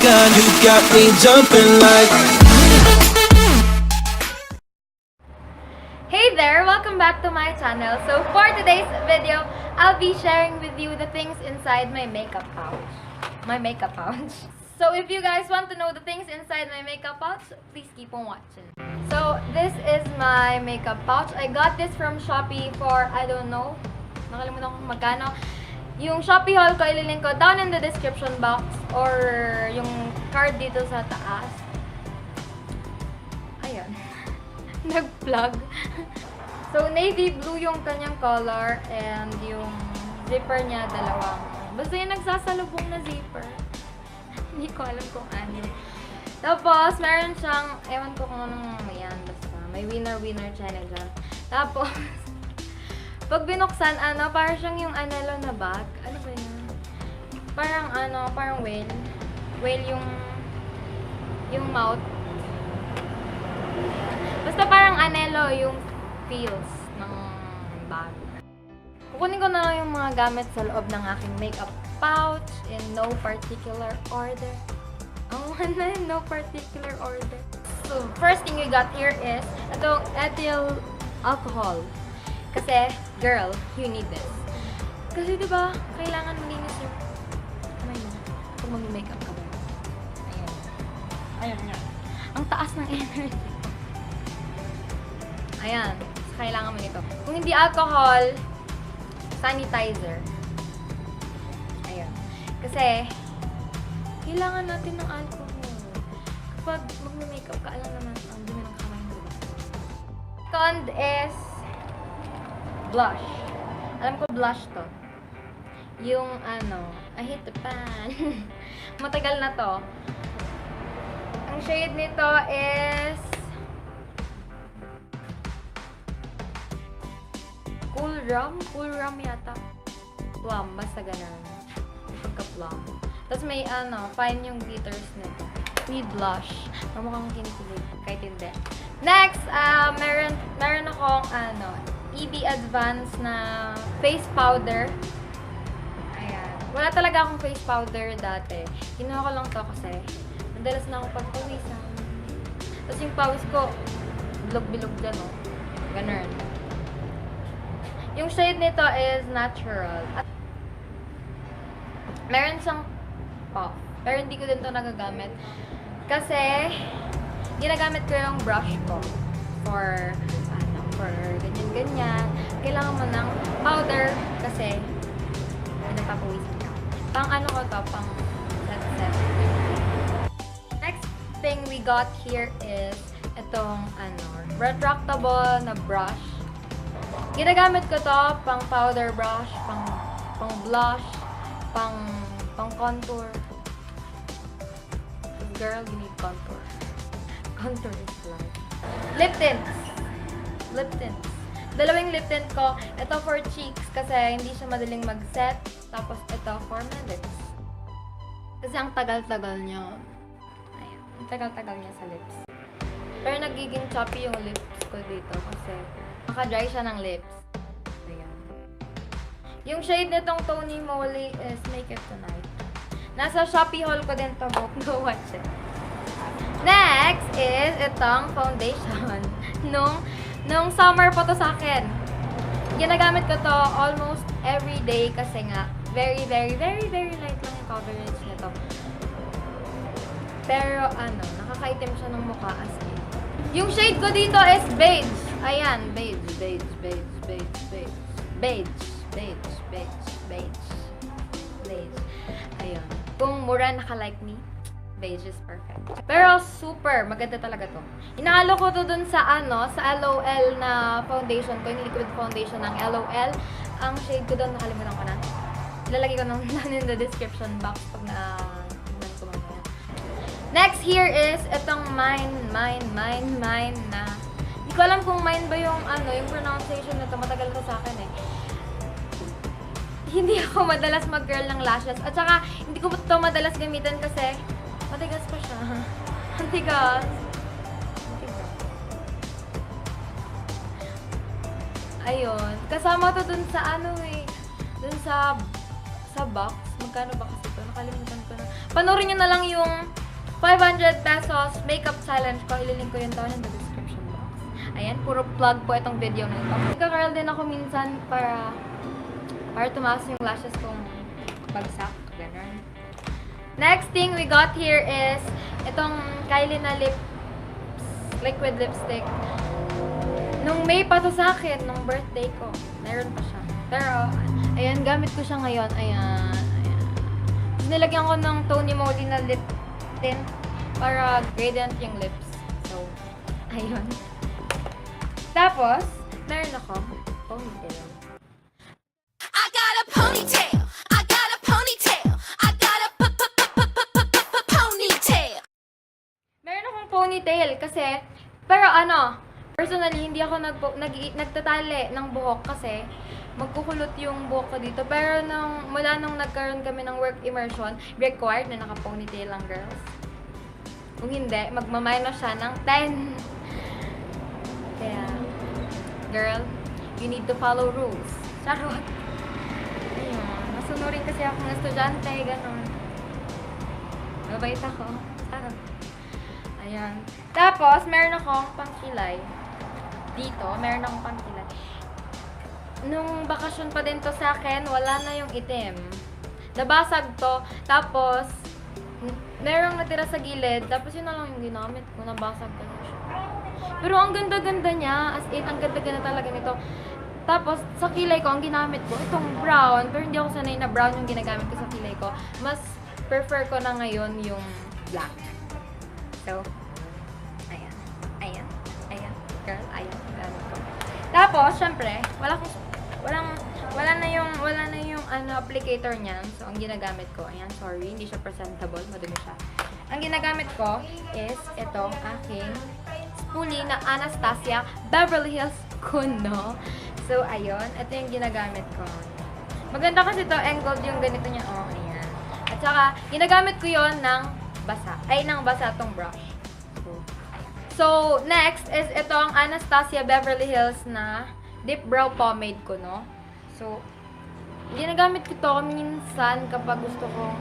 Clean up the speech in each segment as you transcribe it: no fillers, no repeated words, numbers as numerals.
down, you got me jumping like. Hey there! Welcome back to my channel. So for today's video, I'll be sharing with you the things inside my makeup pouch. So if you guys want to know the things inside my makeup pouch, please keep on watching. So this is my makeup pouch. I got this from Shopee for, I don't know, nakalimutan ko kung magkano. Yung Shopee haul ko, ililink ko down in the description box or yung card dito sa taas. Ayan. Nag-plug. So, navy blue yung kanyang color and yung zipper niya, dalawang. Basta yung nagsasalubong na zipper. Hindi ko alam kung ano. Tapos, meron siyang, ewan ko kung anong yan, basta may winner-winner channel dyan. Tapos, pag binuksan, parang siyang yung anelo na bag. Ano ba yun? Parang whale. Whale yung mouth. Basta parang anelo yung feels ng bag. Kukunin ko na lang yung mga gamit sa loob ng aking makeup pouch in no particular order. No particular order. So, first thing we got here is itong ethyl alcohol. Kasi, girl, you need this. Kasi, diba, kailangan malinis yung kamay mo kung mag-makeup ka ba. Ayan. Ayan nga. Ang taas ng energy. Ayan. Kailangan mo nito. Kung hindi alcohol, sanitizer. Ayan. Kasi, kailangan natin ng alcohol. Kapag mag-makeup ka, alam naman, ang dumi ng kamay mo, diba? Second is blush. Alam ko blush to. Yung I hate the pan. Matagal na to. Ang shade nito is Cool rum yata. Plum, basta ganun. Pagka-plum. Tapos may fine yung glitters nito. Need blush. Mukhang kinikilig. Kahit hindi. Next, meron akong EB Advance na face powder. Ayan. Wala talaga akong face powder dati. Kinuha ko lang to kasi madalas na akong pagpawisan. Tapos yung pawis ko, bilog-bilog dyan, oh. Ganun. Yung shade nito is natural. At meron siyang puff. Pero hindi ko din to nagagamit. Kasi, ginagamit ko yung brush ko for ganyan-ganyan. Kailangan mo ng powder kasi pinapapawisan ka. Pang ko to, pang set. Next thing we got here is itong retractable na brush. Ginagamit ko to pang powder brush, pang blush, pang contour. Girl, you need contour. Contour is life. Lip tints. Dalawang lip tint ko. Ito for cheeks kasi hindi siya madaling mag-set. Tapos ito for my lips. Kasi ang tagal-tagal niya. Ayan. Ang tagal-tagal niya sa lips. Pero nagiging choppy yung lips ko dito kasi maka-dry siya ng lips. Ayan. Yung shade nitong Tony Moly is Make It Tonight. Nasa Shopee haul ko din to. Go watch it. Next is itong foundation. Nung summer pa to sa akin. Ginagamit ko to almost every day kasi nga very, very, very, very light lang yung coverage nito. Pero nakakaitim siya ng mukha as in. Yung shade ko dito is beige. Ayan, beige. Ayan. Kung mura naka-like me, beige is perfect. Pero super, maganda talaga to. Inaalo ko to dun sa LOL na foundation ko, yung liquid foundation ng LOL. Ang shade ko dun, nakalimutan ko na. Ilalagay ko down in the description box pag tignan ko mamaya. Next here is itong mine na hindi ko alam kung mine ba yung yung pronunciation nito, matagal to sa akin eh. Hindi ako madalas mag-curl ng lashes at saka hindi ko to madalas gamitin kasi matigas pa siya. Matigas. Ayun. Kasama to dun sa dun sa box. Magkano ba kasi ito? Nakalimutan ko na. Panoorin nyo na lang yung 500 pesos makeup challenge ko. Ililink ko yun down in the description box. Ayan, puro plug po itong video na ito. Nagka-curl din ako minsan para tumaas yung lashes kong bagsak. Ganun. Next thing we got here is itong Kylie na liquid lipstick. Nung May pa to sa akin, nung birthday ko. Meron pa siya. Pero, ayan, gamit ko siya ngayon. Ayan. Nilagyan ko ng Tony Moly na lip tint para gradient yung lips. So, ayun. Tapos, meron ako ponytail. I got a ponytail. I got a ponytail. I got a ponytail. Meron akong ponytail kasi, pero personally, hindi ako nagtatali ng buhok kasi magkukulot yung buhok ko dito. Pero mula nung nagkaroon kami ng work immersion, required na naka-ponytail lang, girls. Kung hindi, magmaminus siya ng 10. Kaya, girl, you need to follow rules. Charot. Ayun. Masunurin kasi ako ng estudyante, gano'n. Mabait ako. Charot. Ayan. Tapos, meron akong pangkilay. Dito, meron akong pangkilay. Nung bakasyon pa din to sa akin, wala na yung itim. Nabasag to. Tapos, merong natira sa gilid. Tapos yun na lang yung ginamit ko. Nabasag ko na siya. Pero ang ganda-ganda niya. As in, ang ganda-ganda talaga nito. Tapos, sa kilay ko, ang ginamit ko, itong brown. Pero hindi ako sanay na brown yung ginagamit ko sa kilay ko. Mas prefer ko na ngayon yung black. So, ayan. Ayan. Ayan. Girl, ayan. Gamit ko. Tapos, syempre, wala na yung applicator niyan. So, ang ginagamit ko, ayan, sorry, hindi siya presentable, madumi siya. Ang ginagamit ko is itong aking spoolie na Anastasia Beverly Hills Kuno. So, ayun, ito yung ginagamit ko. Maganda kasi ito, angled yung ganito niya, oh, ayan. At saka, ginagamit ko yon ng basa tong brush. So, ayan. So, next is itong Anastasia Beverly Hills na deep brow pomade ko, no? So, ginagamit ko to minsan kapag gusto ko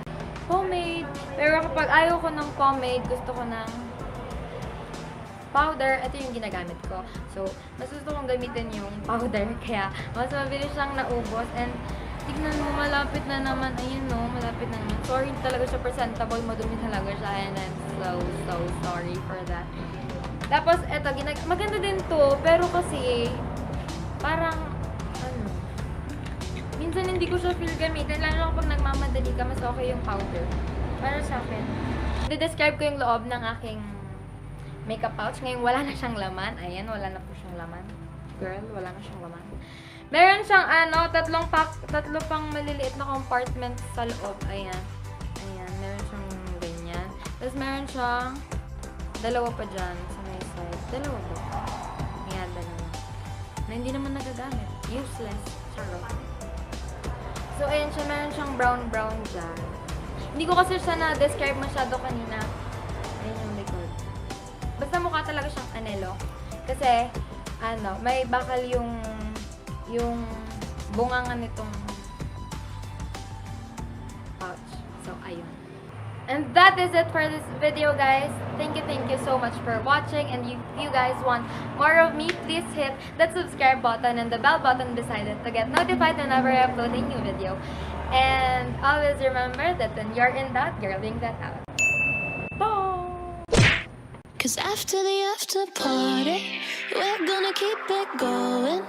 pomade. Pero kapag ayaw ko ng pomade, gusto ko ng powder, ito yung ginagamit ko. So, mas gusto kong gamitin yung powder, kaya mas mabilis siyang naubos. And, tignan mo, malapit na naman. Ayun, no? Malapit na naman. Sorry, talaga siya presentable. Madumi talaga siya. And I'm so sorry for that. Tapos, ito, maganda din to. Pero kasi, parang, minsan hindi ko siya feel gamitin. Lalo kapag nagmamadali ka, mas okay yung powder. Para sa akin. I-describe ko yung loob ng aking makeup pouch. Ngayon, wala na siyang laman. Ayan, wala na po siyang laman. Girl, wala na siyang laman. Meron siyang, tatlo pang maliliit na compartment sa loob. Ayan. Ayan, meron siyang ganyan. Tapos meron siyang dalawa pa dyan sa may side. Dalawa po. Ayan, dalawa. Na hindi naman nagagamit. Useless. Charot. So, ayan siya. Meron siyang brown dyan. Hindi ko kasi siya na-describe masyado kanina. Ayan yung likod. Basta mukha talaga siyang anelo. Kasi, may bakal yung bungangan nitong pouch. So, ayun. And that is it for this video, guys. Thank you so much for watching. And if you guys want more of me, please hit that subscribe button and the bell button beside it to get notified whenever I upload a new video. And always remember that when you're in doubt, you're living that out. Bye! 'Cause after the after party, we're gonna keep it going.